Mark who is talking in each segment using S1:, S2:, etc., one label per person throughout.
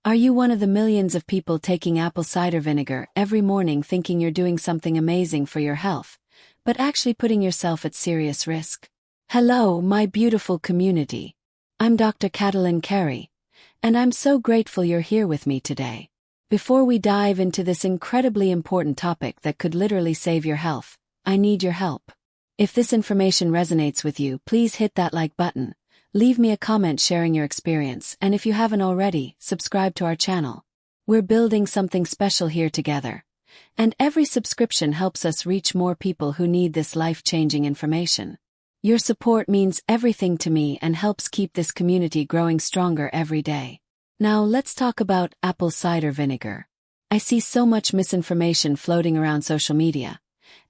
S1: Are you one of the millions of people taking apple cider vinegar every morning thinking you're doing something amazing for your health, but actually putting yourself at serious risk? Hello, my beautiful community. I'm Dr. Katalyn Cari, and I'm so grateful you're here with me today. Before we dive into this incredibly important topic that could literally save your health, I need your help. If this information resonates with you, please hit that like button. Leave me a comment sharing your experience, and if you haven't already, subscribe to our channel. We're building something special here together, and every subscription helps us reach more people who need this life-changing information. Your support means everything to me and helps keep this community growing stronger every day. Now let's talk about apple cider vinegar. I see so much misinformation floating around social media,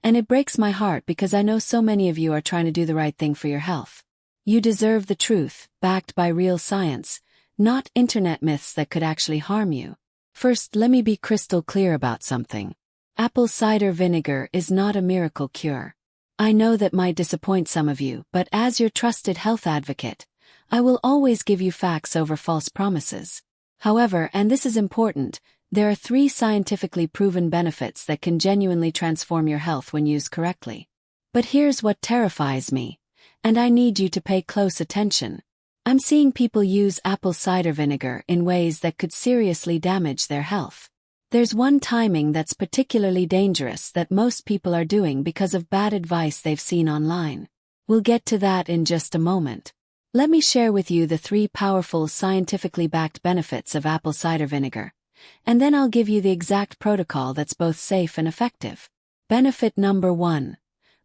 S1: and it breaks my heart because I know so many of you are trying to do the right thing for your health. You deserve the truth, backed by real science, not internet myths that could actually harm you. First, let me be crystal clear about something. Apple cider vinegar is not a miracle cure. I know that might disappoint some of you, but as your trusted health advocate, I will always give you facts over false promises. However, and this is important, there are 3 scientifically proven benefits that can genuinely transform your health when used correctly. But here's what terrifies me. And I need you to pay close attention. I'm seeing people use apple cider vinegar in ways that could seriously damage their health. There's one timing that's particularly dangerous that most people are doing because of bad advice they've seen online. We'll get to that in just a moment. Let me share with you the 3 powerful scientifically backed benefits of apple cider vinegar, and then I'll give you the exact protocol that's both safe and effective. Benefit number 1.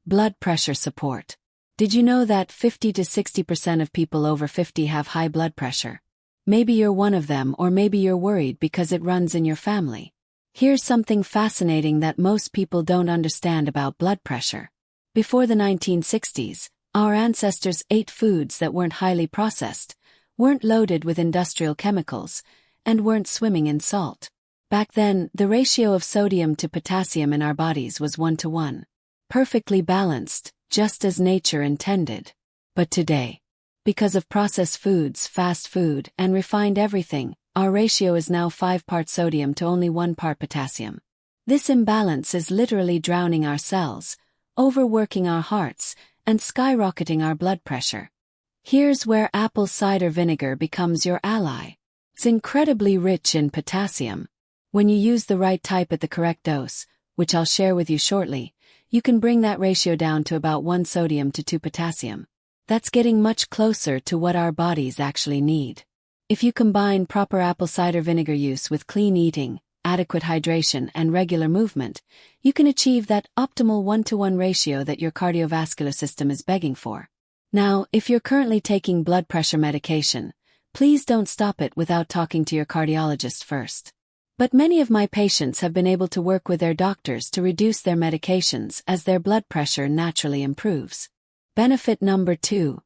S1: Blood pressure support. Did you know that 50 to 60% of people over 50 have high blood pressure? Maybe you're one of them, or maybe you're worried because it runs in your family. Here's something fascinating that most people don't understand about blood pressure. Before the 1960s, our ancestors ate foods that weren't highly processed, weren't loaded with industrial chemicals, and weren't swimming in salt. Back then, the ratio of sodium to potassium in our bodies was 1:1. Perfectly balanced, just as nature intended. But today, because of processed foods, fast food, and refined everything, our ratio is now 5 parts sodium to only 1 part potassium. This imbalance is literally drowning our cells, overworking our hearts, and skyrocketing our blood pressure. Here's where apple cider vinegar becomes your ally. It's incredibly rich in potassium. When you use the right type at the correct dose, which I'll share with you shortly, you can bring that ratio down to about 1 sodium to 2 potassium. That's getting much closer to what our bodies actually need. If you combine proper apple cider vinegar use with clean eating, adequate hydration, and regular movement, you can achieve that optimal 1:1 ratio that your cardiovascular system is begging for. Now, if you're currently taking blood pressure medication, please don't stop it without talking to your cardiologist first. But many of my patients have been able to work with their doctors to reduce their medications as their blood pressure naturally improves. Benefit number 2.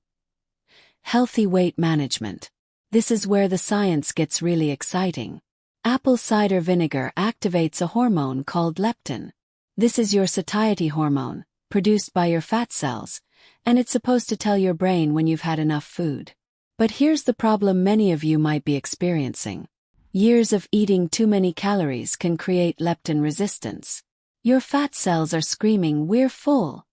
S1: Healthy weight management. This is where the science gets really exciting. Apple cider vinegar activates a hormone called leptin. This is your satiety hormone, produced by your fat cells, and it's supposed to tell your brain when you've had enough food. But here's the problem many of you might be experiencing. Years of eating too many calories can create leptin resistance. Your fat cells are screaming, "We're full."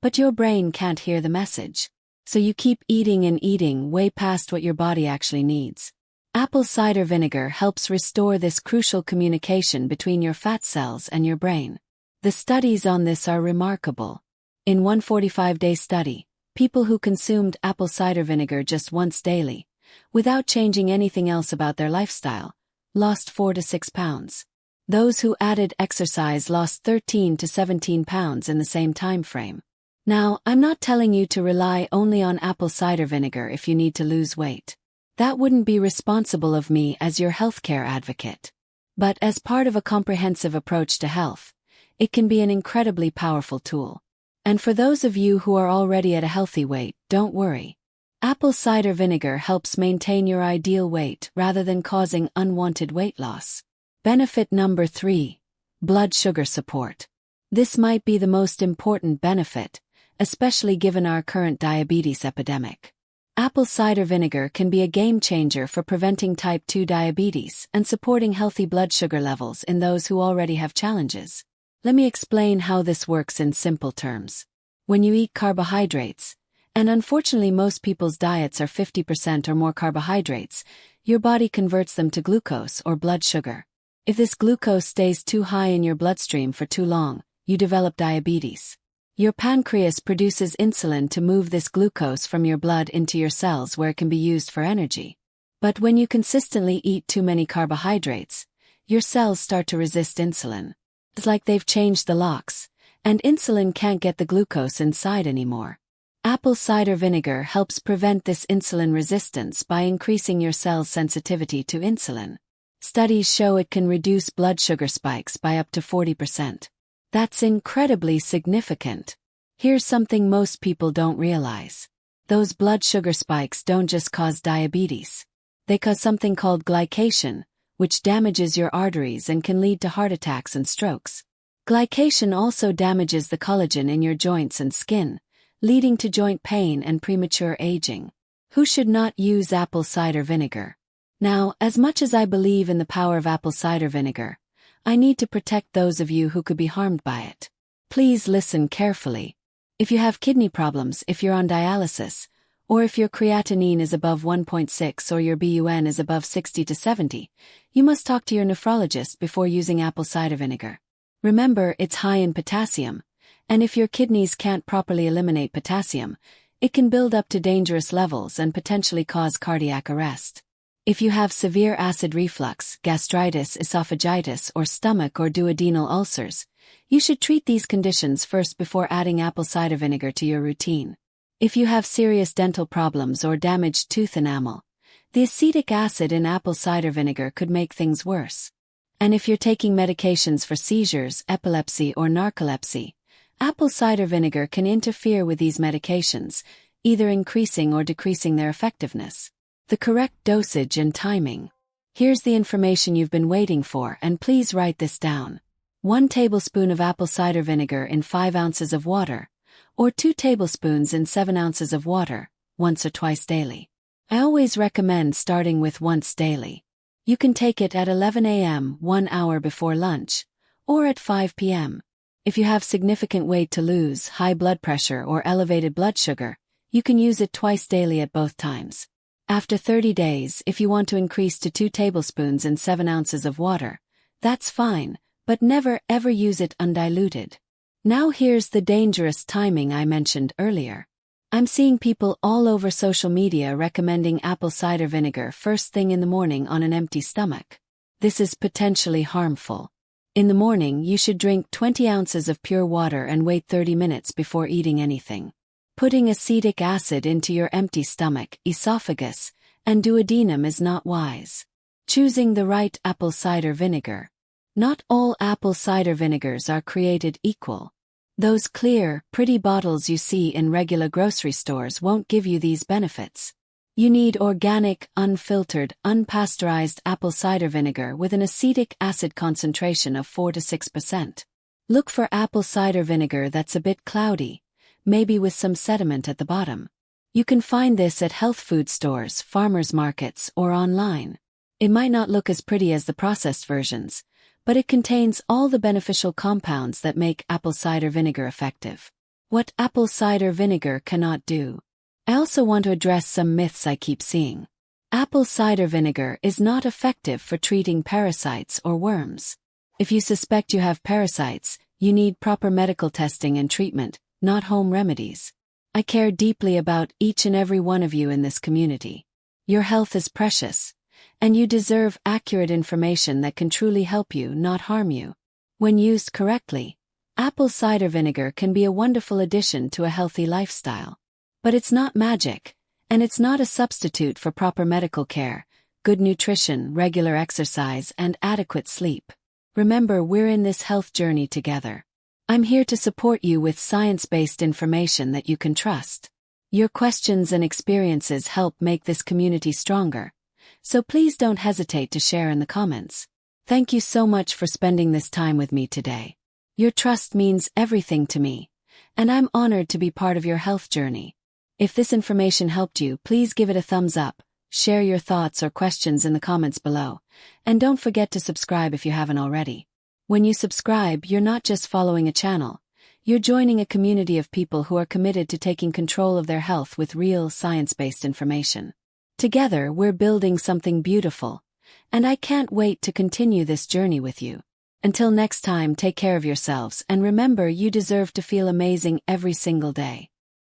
S1: But your brain can't hear the message. So you keep eating and eating way past what your body actually needs. Apple cider vinegar helps restore this crucial communication between your fat cells and your brain. The studies on this are remarkable. In one 45-day study, people who consumed apple cider vinegar just once daily, without changing anything else about their lifestyle, lost 4 to 6 pounds. Those who added exercise lost 13 to 17 pounds in the same time frame. Now, I'm not telling you to rely only on apple cider vinegar if you need to lose weight. That wouldn't be responsible of me as your healthcare advocate. But as part of a comprehensive approach to health, it can be an incredibly powerful tool. And for those of you who are already at a healthy weight, don't worry. Apple cider vinegar helps maintain your ideal weight rather than causing unwanted weight loss. Benefit number 3. Blood sugar support. This might be the most important benefit, especially given our current diabetes epidemic. Apple cider vinegar can be a game changer for preventing type 2 diabetes and supporting healthy blood sugar levels in those who already have challenges. Let me explain how this works in simple terms. When you eat carbohydrates, and unfortunately most people's diets are 50% or more carbohydrates, your body converts them to glucose or blood sugar. If this glucose stays too high in your bloodstream for too long, you develop diabetes. Your pancreas produces insulin to move this glucose from your blood into your cells where it can be used for energy. But when you consistently eat too many carbohydrates, your cells start to resist insulin. It's like they've changed the locks, and insulin can't get the glucose inside anymore. Apple cider vinegar helps prevent this insulin resistance by increasing your cell's sensitivity to insulin. Studies show it can reduce blood sugar spikes by up to 40%. That's incredibly significant. Here's something most people don't realize. Those blood sugar spikes don't just cause diabetes. They cause something called glycation, which damages your arteries and can lead to heart attacks and strokes. Glycation also damages the collagen in your joints and skin, leading to joint pain and premature aging. Who should not use apple cider vinegar? Now, as much as I believe in the power of apple cider vinegar, I need to protect those of you who could be harmed by it. Please listen carefully. If you have kidney problems, if you're on dialysis, or if your creatinine is above 1.6 or your BUN is above 60 to 70, you must talk to your nephrologist before using apple cider vinegar. Remember, it's high in potassium, and if your kidneys can't properly eliminate potassium, it can build up to dangerous levels and potentially cause cardiac arrest. If you have severe acid reflux, gastritis, esophagitis, or stomach or duodenal ulcers, you should treat these conditions first before adding apple cider vinegar to your routine. If you have serious dental problems or damaged tooth enamel, the acetic acid in apple cider vinegar could make things worse. And if you're taking medications for seizures, epilepsy, or narcolepsy, apple cider vinegar can interfere with these medications, either increasing or decreasing their effectiveness. The correct dosage and timing. Here's the information you've been waiting for, and please write this down. 1 tablespoon of apple cider vinegar in 5 ounces of water, or 2 tablespoons in 7 ounces of water, once or twice daily. I always recommend starting with once daily. You can take it at 11 a.m., 1 hour before lunch, or at 5 p.m. If you have significant weight to lose, high blood pressure, or elevated blood sugar, you can use it twice daily at both times. After 30 days, if you want to increase to 2 tablespoons in 7 ounces of water, that's fine, but never ever use it undiluted. Now here's the dangerous timing I mentioned earlier. I'm seeing people all over social media recommending apple cider vinegar first thing in the morning on an empty stomach. This is potentially harmful. In the morning, you should drink 20 ounces of pure water and wait 30 minutes before eating anything. Putting acetic acid into your empty stomach, esophagus, and duodenum is not wise. Choosing the right apple cider vinegar. Not all apple cider vinegars are created equal. Those clear, pretty bottles you see in regular grocery stores won't give you these benefits. You need organic, unfiltered, unpasteurized apple cider vinegar with an acetic acid concentration of 4 to 6%. Look for apple cider vinegar that's a bit cloudy, maybe with some sediment at the bottom. You can find this at health food stores, farmers markets, or online. It might not look as pretty as the processed versions, but it contains all the beneficial compounds that make apple cider vinegar effective. What apple cider vinegar cannot do. I also want to address some myths I keep seeing. Apple cider vinegar is not effective for treating parasites or worms. If you suspect you have parasites, you need proper medical testing and treatment, not home remedies. I care deeply about each and every one of you in this community. Your health is precious, and you deserve accurate information that can truly help you, not harm you. When used correctly, apple cider vinegar can be a wonderful addition to a healthy lifestyle. But it's not magic, and it's not a substitute for proper medical care, good nutrition, regular exercise, and adequate sleep. Remember, we're in this health journey together. I'm here to support you with science-based information that you can trust. Your questions and experiences help make this community stronger, so please don't hesitate to share in the comments. Thank you so much for spending this time with me today. Your trust means everything to me, and I'm honored to be part of your health journey. If this information helped you, please give it a thumbs up, share your thoughts or questions in the comments below, and don't forget to subscribe if you haven't already. When you subscribe, you're not just following a channel, you're joining a community of people who are committed to taking control of their health with real science-based information. Together, we're building something beautiful, and I can't wait to continue this journey with you. Until next time, take care of yourselves and remember you deserve to feel amazing every single day.